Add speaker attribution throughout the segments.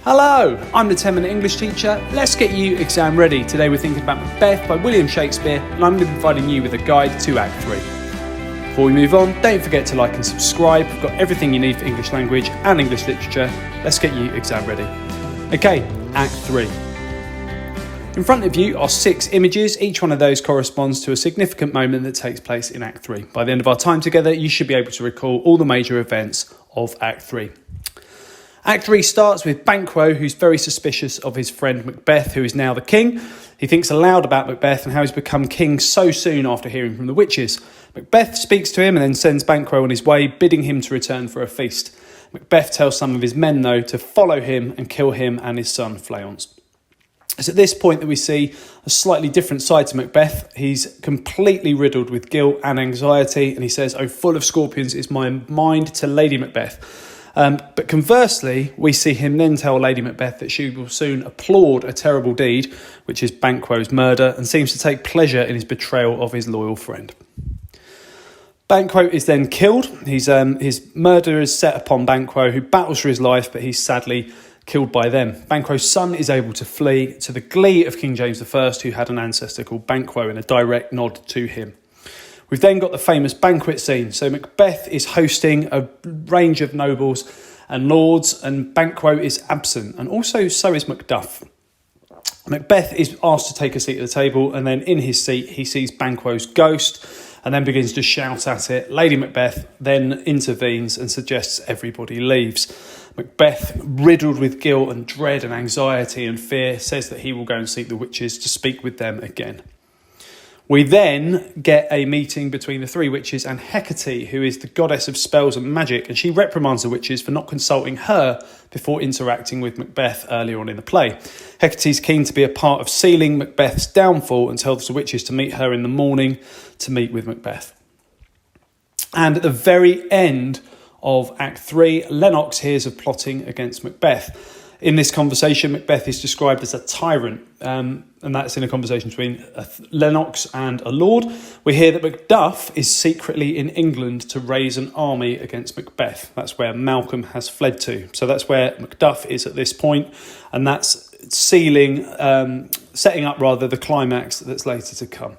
Speaker 1: Hello, I'm the 10-minute English teacher. Let's get you exam ready. Today we're thinking about Macbeth by William Shakespeare, and I'm going to be providing you with a guide to Act 3. Before we move on, don't forget to like and subscribe. We've got everything you need for English language and English literature. Let's get you exam ready. Okay, Act 3. In front of you are 6 images. Each one of those corresponds to a significant moment that takes place in Act 3. By the end of our time together, you should be able to recall all the major events of Act 3. Act 3 starts with Banquo, who's very suspicious of his friend Macbeth, who is now the king. He thinks aloud about Macbeth and how he's become king so soon after hearing from the witches. Macbeth speaks to him and then sends Banquo on his way, bidding him to return for a feast. Macbeth tells some of his men, though, to follow him and kill him and his son Fleance. It's at this point that we see a slightly different side to Macbeth. He's completely riddled with guilt and anxiety, and he says, "Oh, full of scorpions is my mind to Lady Macbeth." But conversely, we see him then tell Lady Macbeth that she will soon applaud a terrible deed, which is Banquo's murder, and seems to take pleasure in his betrayal of his loyal friend. Banquo is then killed. His murder is set upon Banquo, who battles for his life, but he's sadly killed by them. Banquo's son is able to flee, to the glee of King James I, who had an ancestor called Banquo, in a direct nod to him. We've then got the famous banquet scene. So Macbeth is hosting a range of nobles and lords, and Banquo is absent, and also so is Macduff. Macbeth is asked to take a seat at the table, and then in his seat he sees Banquo's ghost and then begins to shout at it. Lady Macbeth then intervenes and suggests everybody leaves. Macbeth, riddled with guilt and dread and anxiety and fear, says that he will go and seek the witches to speak with them again. We then get a meeting between the 3 witches and Hecate, who is the goddess of spells and magic, and she reprimands the witches for not consulting her before interacting with Macbeth earlier on in the play. Hecate's keen to be a part of sealing Macbeth's downfall and tells the witches to meet her in the morning to meet with Macbeth. And at the very end of Act 3, Lennox hears of plotting against Macbeth. In this conversation, Macbeth is described as a tyrant, and that's in a conversation between Lennox and a lord. We hear that Macduff is secretly in England to raise an army against Macbeth. That's where Malcolm has fled to. So that's where Macduff is at this point, and that's setting up the climax that's later to come.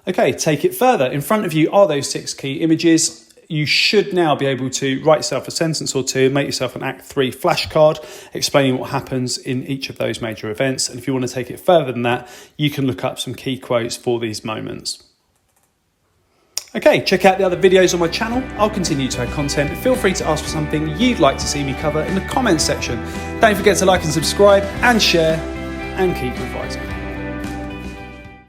Speaker 1: Okay, take it further. In front of you are those 6 key images. You should now be able to write yourself a sentence or two, make yourself an Act 3 flashcard explaining what happens in each of those major events. And if you want to take it further than that, you can look up some key quotes for these moments. Okay, check out the other videos on my channel. I'll continue to add content. Feel free to ask for something you'd like to see me cover in the comments section. Don't forget to like and subscribe and share, and keep revising.